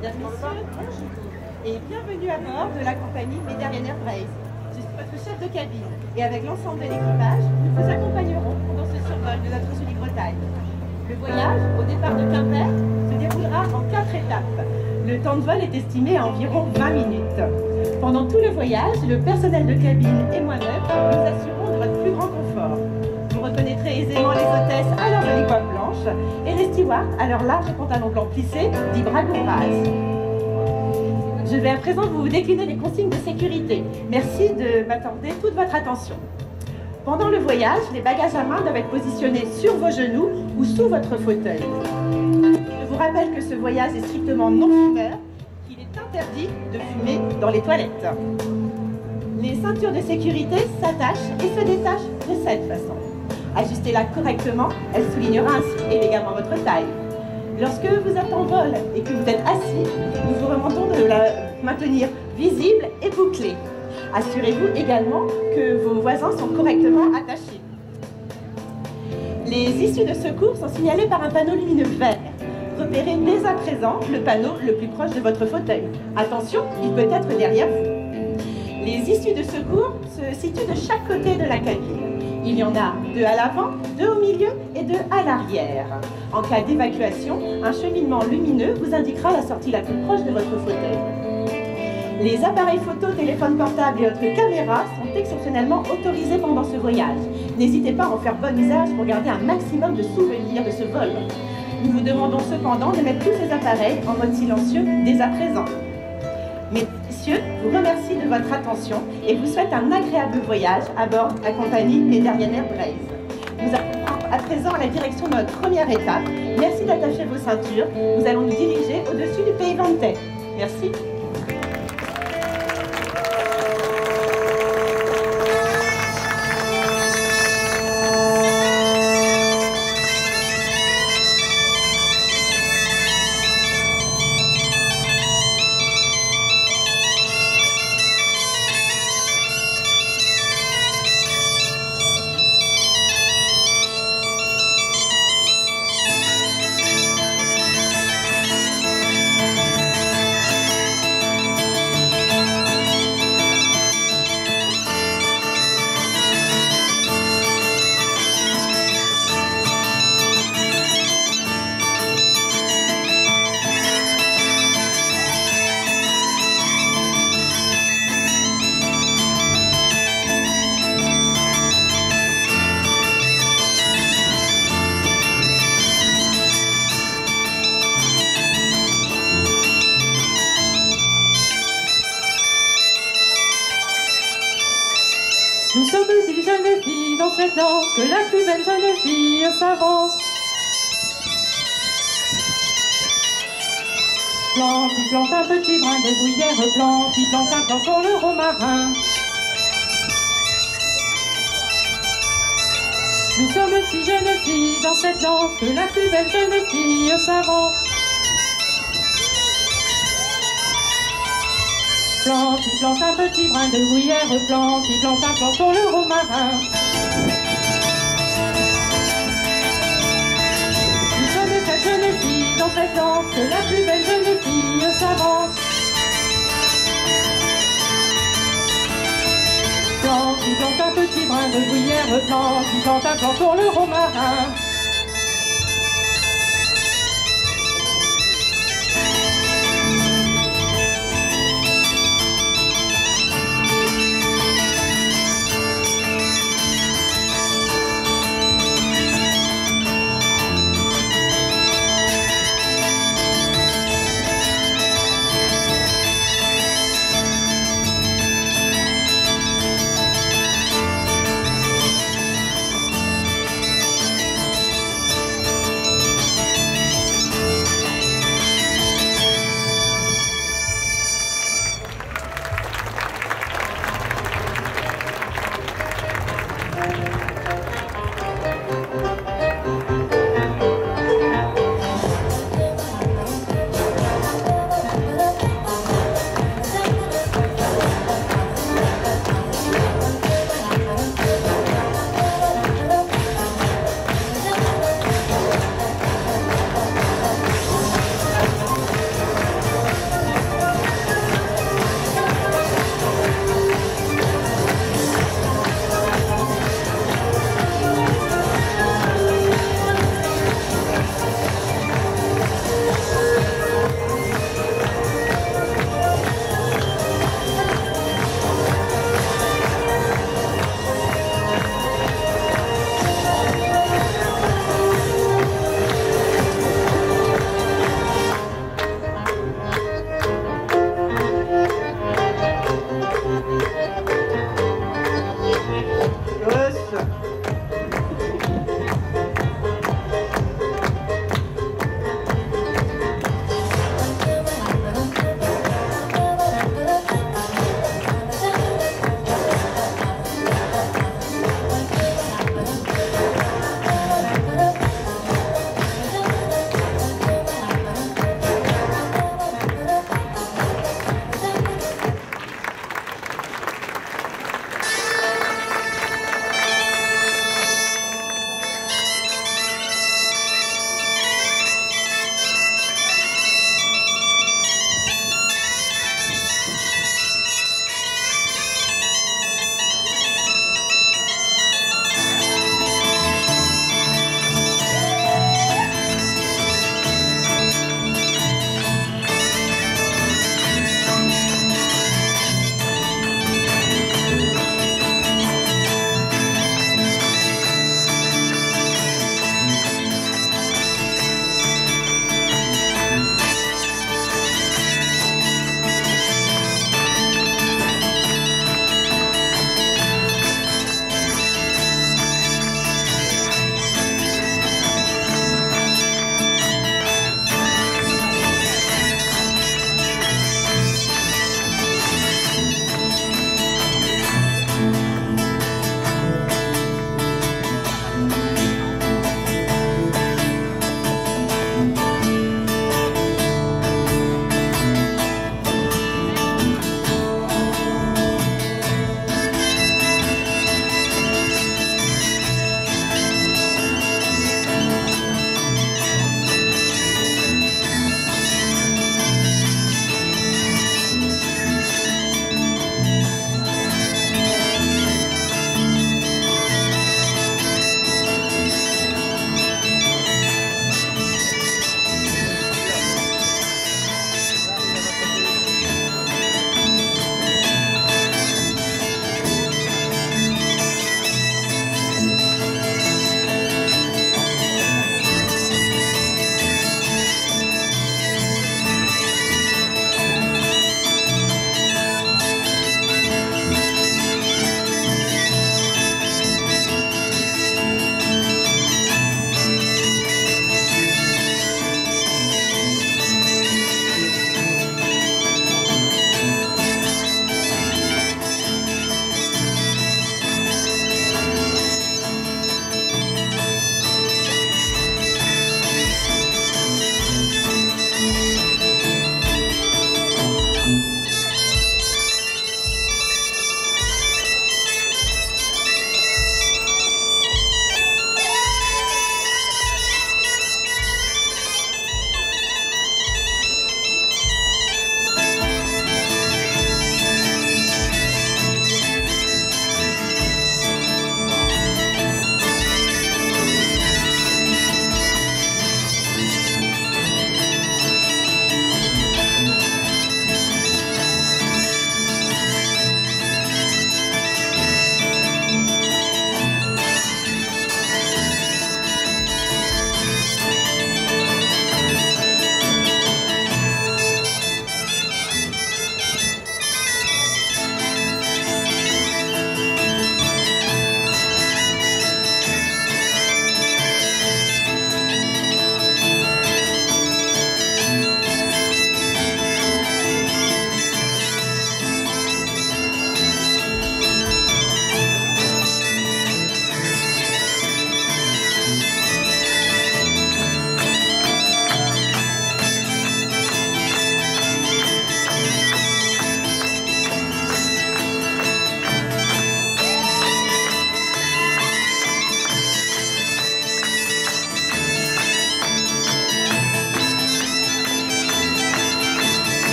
Mesdames, Messieurs, bonjour et bienvenue à bord de la compagnie Méditerranean Braze. Je suis votre chef de cabine et avec l'ensemble de l'équipage, nous vous accompagnerons dans ce survol de notre jolie Bretagne. Le voyage, au départ de Quimper, se déroulera en 4 étapes. Le temps de vol est estimé à environ 20 minutes. Pendant tout le voyage, le personnel de cabine et moi-même nous assurons de votre plus grand confort. Vous reconnaîtrez aisément les hôtesses à leur jolie coiffe blanche et les stewards à leur large pantalon blanc plissé, dit bragourage. Je vais à présent vous décliner les consignes de sécurité. Merci de m'accorder toute votre attention. Pendant le voyage, les bagages à main doivent être positionnés sur vos genoux ou sous votre fauteuil. Je vous rappelle que ce voyage est strictement non fumeur, qu'il est interdit de fumer dans les toilettes. Les ceintures de sécurité s'attachent et se détachent de cette façon. Ajustez-la correctement, elle soulignera ainsi élégamment votre taille. Lorsque vous êtes en vol et que vous êtes assis, nous vous remontons de la maintenir visible et bouclée. Assurez-vous également que vos voisins sont correctement attachés. Les issues de secours sont signalées par un panneau lumineux vert. Repérez dès à présent le panneau le plus proche de votre fauteuil. Attention, il peut être derrière vous. Les issues de secours se situent de chaque côté de la cabine. Il y en a 2 à l'avant, 2 au milieu et 2 à l'arrière. En cas d'évacuation, un cheminement lumineux vous indiquera la sortie la plus proche de votre fauteuil. Les appareils photo, téléphones portables et autres caméras sont exceptionnellement autorisés pendant ce voyage. N'hésitez pas à en faire bon usage pour garder un maximum de souvenirs de ce vol. Nous vous demandons cependant de mettre tous ces appareils en mode silencieux dès à présent. Messieurs, je vous remercie de votre attention et vous souhaite un agréable voyage à bord de la compagnie Méditerranean Braze. Nous allons à présent à la direction de notre première étape. Merci d'attacher vos ceintures. Nous allons nous diriger au-dessus du pays Vantais. Merci. Nous sommes 10 jeunes filles dans cette danse, que la plus belle jeune fille s'avance. Plante, il plante un petit brin de bruyère, plante, il plante un plan pour le romarin. Nous sommes 6 jeunes filles dans cette danse, que la plus belle jeune fille s'avance. Plante, il plante un petit brin de bruyère, plante, il plante un plan pour le romarin. Nous sommes 4 jeunes filles dans cette danse, que la plus belle jeune fille s'avance. Plante, il plante un petit brin de bruyère, plante, il plante un plan pour le romarin.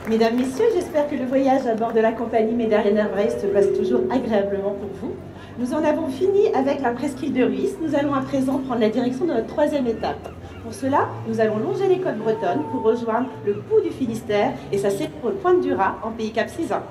Mesdames, Messieurs, j'espère que le voyage à bord de la compagnie Méditerranean Rail se passe toujours agréablement pour vous. Nous en avons fini avec la presqu'île de Rhuys. Nous allons à présent prendre la direction de notre troisième étape. Pour cela, nous allons longer les côtes bretonnes pour rejoindre le Pou du Finistère et sa célèbre Pointe du Raz en pays capcisin.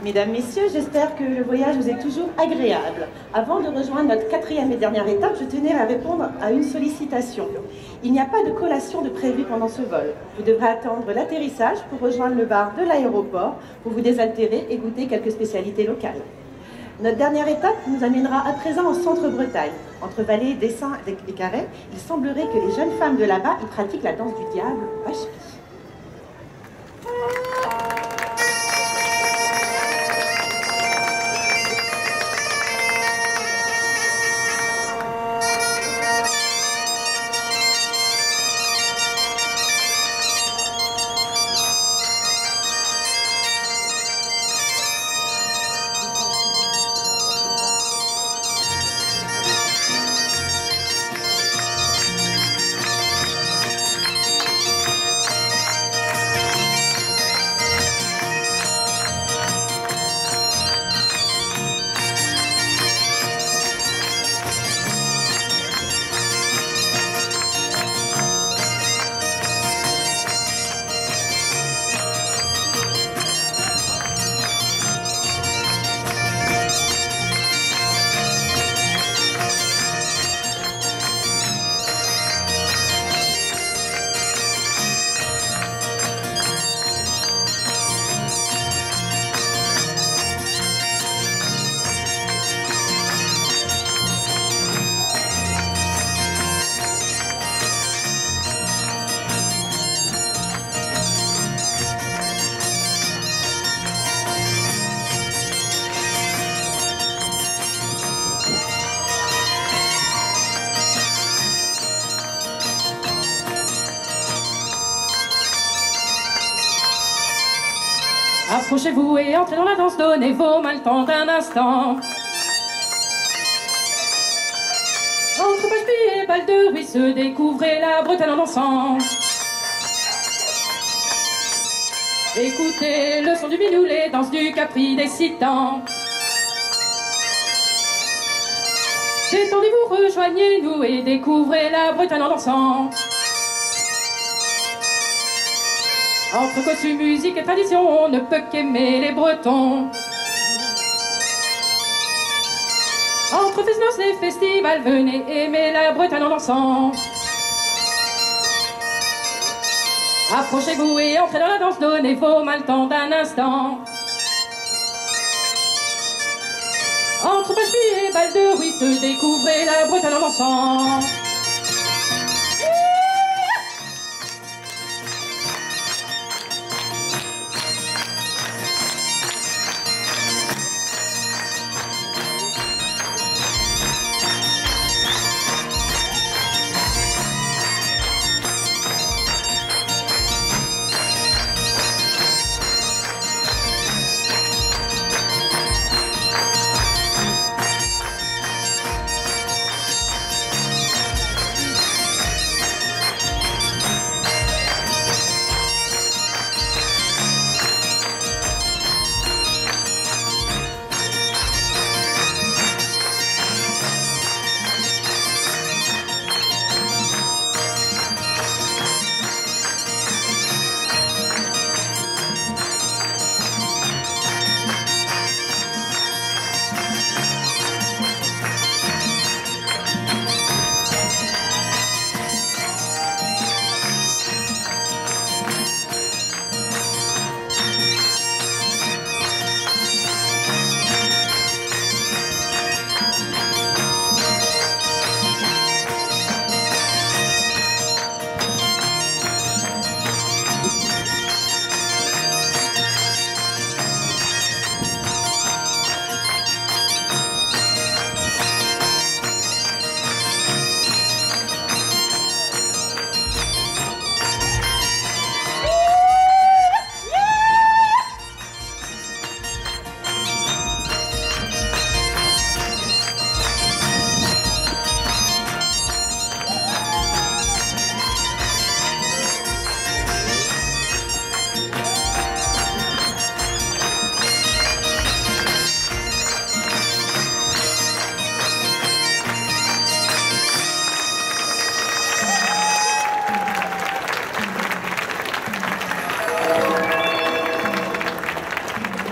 Mesdames, Messieurs, j'espère que le voyage vous est toujours agréable. Avant de rejoindre notre quatrième et dernière étape, je tenais à répondre à une sollicitation. Il n'y a pas de collation de prévu pendant ce vol. Vous devrez attendre l'atterrissage pour rejoindre le bar de l'aéroport pour vous désaltérer et goûter quelques spécialités locales. Notre dernière étape nous amènera à présent en Centre-Bretagne. Entre Valais, Dessins et Carhaix, il semblerait que les jeunes femmes de là-bas y pratiquent la danse du diable, Vache-Pie. Approchez-vous et entrez dans la danse, donnez vos mains le temps d'un instant. Entre Vache-Pie et Bal de Rhuys, se découvrez la Bretagne en dansant. Écoutez le son du minoulet, danse du Capri des Citans. Détendez-vous, rejoignez-nous et découvrez la Bretagne en dansant. Entre costume, musique et tradition, on ne peut qu'aimer les Bretons. Entre fest-noces et festivals, venez aimer la Bretagne en dansant. Approchez-vous et entrez dans la danse, donnez vos mains le temps d'un instant. Entre Pêche-Pluie et Val de Ruisse, découvrez la Bretagne en dansant.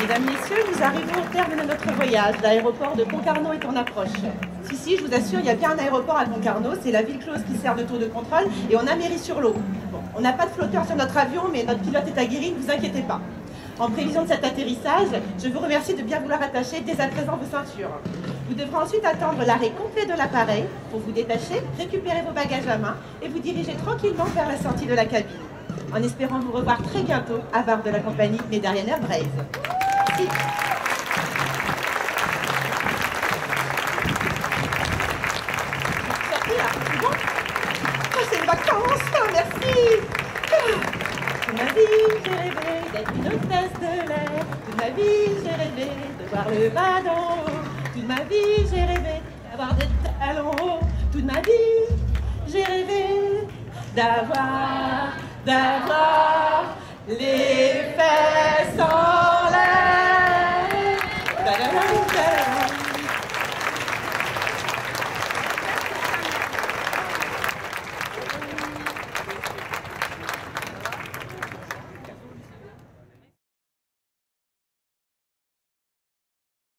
Mesdames, Messieurs, nous arrivons au terme de notre voyage. L'aéroport de Concarneau est en approche. Si, je vous assure, il y a bien un aéroport à Concarneau. C'est la ville close qui sert de tour de contrôle et on a Méry-sur-l'Eau. Bon, on n'a pas de flotteur sur notre avion, mais notre pilote est aguerri, ne vous inquiétez pas. En prévision de cet atterrissage, je vous remercie de bien vouloir attacher dès à présent vos ceintures. Vous devrez ensuite attendre l'arrêt complet de l'appareil pour vous détacher, récupérer vos bagages à main et vous diriger tranquillement vers la sortie de la cabine. En espérant vous revoir très bientôt à bord de la compagnie Méditerranean Braise. Merci. C'est une vacance, merci. Toute ma vie, j'ai rêvé d'être une hôtesse de l'air. Toute ma vie, j'ai rêvé de voir le bas d'en haut. Toute ma vie, j'ai rêvé d'avoir des talons hauts. Toute ma vie, j'ai rêvé d'avoir les fesses en l'air.